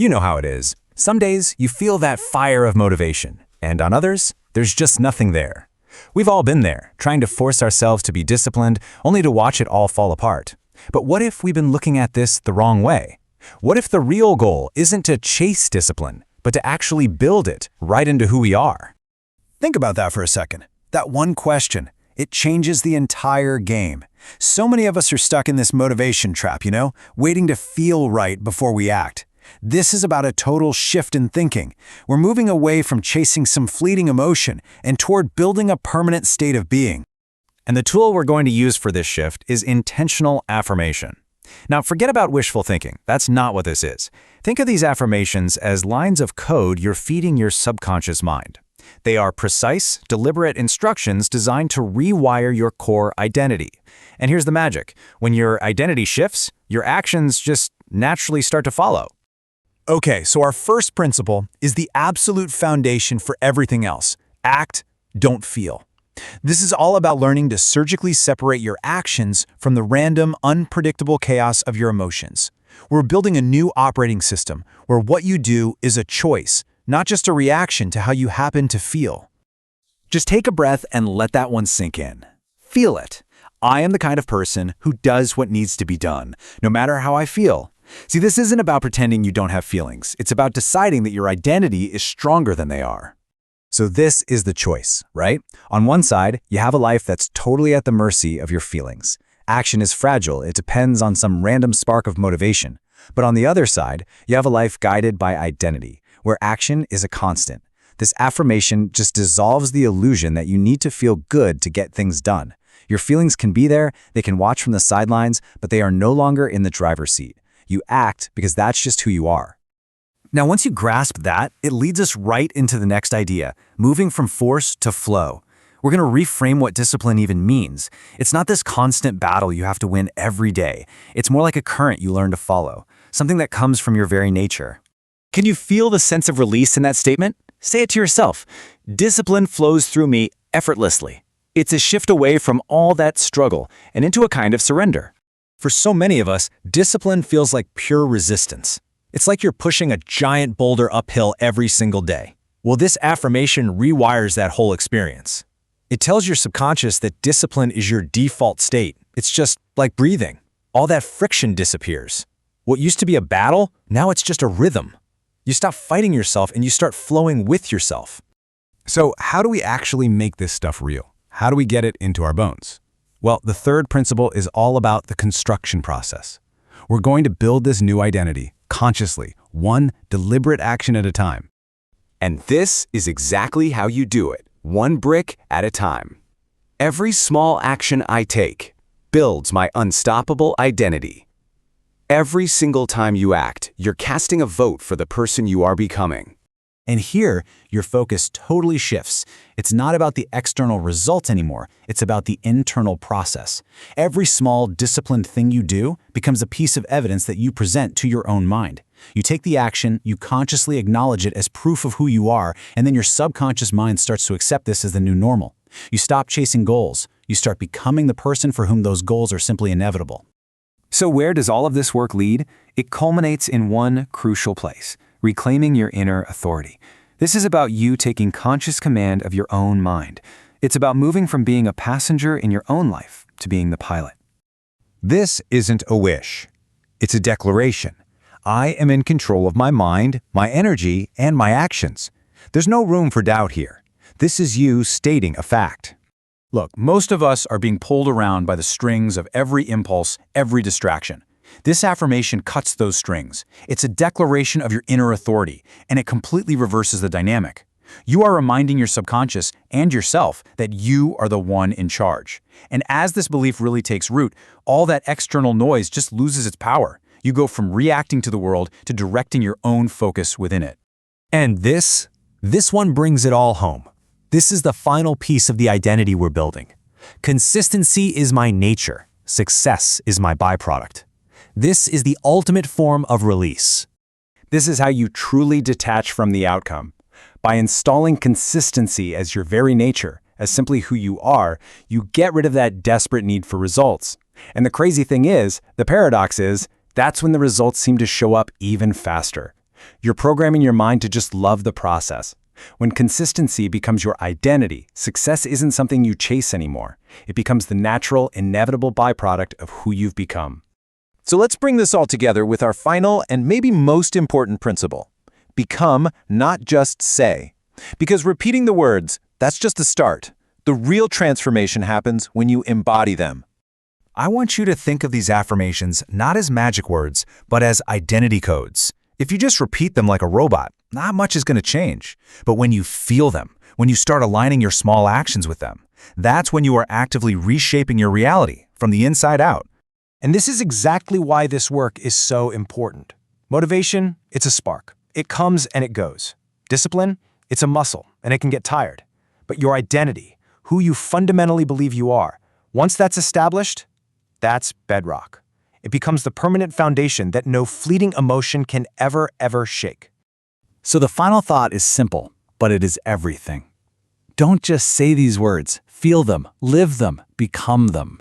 You know how it is. Some days you feel that fire of motivation, and on others, there's just nothing there. We've all been there, trying to force ourselves to be disciplined, only to watch it all fall apart. But what if we've been looking at this the wrong way? What if the real goal isn't to chase discipline, but to actually build it right into who we are? Think about that for a second. That one question, it changes the entire game. So many of us are stuck in this motivation trap, waiting to feel right before we act. This is about a total shift in thinking. We're moving away from chasing some fleeting emotion and toward building a permanent state of being. And the tool we're going to use for this shift is intentional affirmation. Now, forget about wishful thinking. That's not what this is. Think of these affirmations as lines of code you're feeding your subconscious mind. They are precise, deliberate instructions designed to rewire your core identity. And here's the magic. When your identity shifts, your actions just naturally start to follow. Okay, so our first principle is the absolute foundation for everything else. Act, don't feel. This is all about learning to surgically separate your actions from the random, unpredictable chaos of your emotions. We're building a new operating system where what you do is a choice, not just a reaction to how you happen to feel. Just take a breath and let that one sink in. Feel it. I am the kind of person who does what needs to be done, no matter how I feel. See, this isn't about pretending you don't have feelings. It's about deciding that your identity is stronger than they are. So this is the choice, right? On one side, you have a life that's totally at the mercy of your feelings. Action is fragile. It depends on some random spark of motivation. But on the other side, you have a life guided by identity, where action is a constant. This affirmation just dissolves the illusion that you need to feel good to get things done. Your feelings can be there, they can watch from the sidelines, but they are no longer in the driver's seat. You act because that's just who you are. Now, once you grasp that, it leads us right into the next idea, moving from force to flow. We're going to reframe what discipline even means. It's not this constant battle you have to win every day. It's more like a current you learn to follow, something that comes from your very nature. Can you feel the sense of release in that statement? Say it to yourself. Discipline flows through me effortlessly. It's a shift away from all that struggle and into a kind of surrender. For so many of us, discipline feels like pure resistance. It's like you're pushing a giant boulder uphill every single day. Well, this affirmation rewires that whole experience. It tells your subconscious that discipline is your default state. It's just like breathing. All that friction disappears. What used to be a battle, now it's just a rhythm. You stop fighting yourself and you start flowing with yourself. So how do we actually make this stuff real? How do we get it into our bones? Well, the third principle is all about the construction process. We're going to build this new identity consciously, one deliberate action at a time. And this is exactly how you do it, one brick at a time. Every small action I take builds my unstoppable identity. Every single time you act, you're casting a vote for the person you are becoming. And here, your focus totally shifts. It's not about the external results anymore. It's about the internal process. Every small, disciplined thing you do becomes a piece of evidence that you present to your own mind. You take the action, you consciously acknowledge it as proof of who you are, and then your subconscious mind starts to accept this as the new normal. You stop chasing goals. You start becoming the person for whom those goals are simply inevitable. So where does all of this work lead? It culminates in one crucial place: reclaiming your inner authority. This is about you taking conscious command of your own mind. It's about moving from being a passenger in your own life to being the pilot. This isn't a wish. It's a declaration. I am in control of my mind, my energy, and my actions. There's no room for doubt here. This is you stating a fact. Look, most of us are being pulled around by the strings of every impulse, every distraction. This affirmation cuts those strings. It's a declaration of your inner authority, and it completely reverses the dynamic. You are reminding your subconscious and yourself that you are the one in charge. And as this belief really takes root, all that external noise just loses its power. You go from reacting to the world to directing your own focus within it. And this one brings it all home. This is the final piece of the identity we're building. Consistency is my nature. Success is my byproduct. This is the ultimate form of release. This is how you truly detach from the outcome. By installing consistency as your very nature, as simply who you are, you get rid of that desperate need for results. And the crazy thing is, the paradox is, that's when the results seem to show up even faster. You're programming your mind to just love the process. When consistency becomes your identity, success isn't something you chase anymore. It becomes the natural, inevitable byproduct of who you've become. So let's bring this all together with our final and maybe most important principle. Become, not just say. Because repeating the words, that's just the start. The real transformation happens when you embody them. I want you to think of these affirmations not as magic words, but as identity codes. If you just repeat them like a robot, not much is going to change. But when you feel them, when you start aligning your small actions with them, that's when you are actively reshaping your reality from the inside out. And this is exactly why this work is so important. Motivation, it's a spark. It comes and it goes. Discipline, it's a muscle and it can get tired. But your identity, who you fundamentally believe you are, once that's established, that's bedrock. It becomes the permanent foundation that no fleeting emotion can ever shake. So the final thought is simple, but it is everything. Don't just say these words, feel them, live them, become them.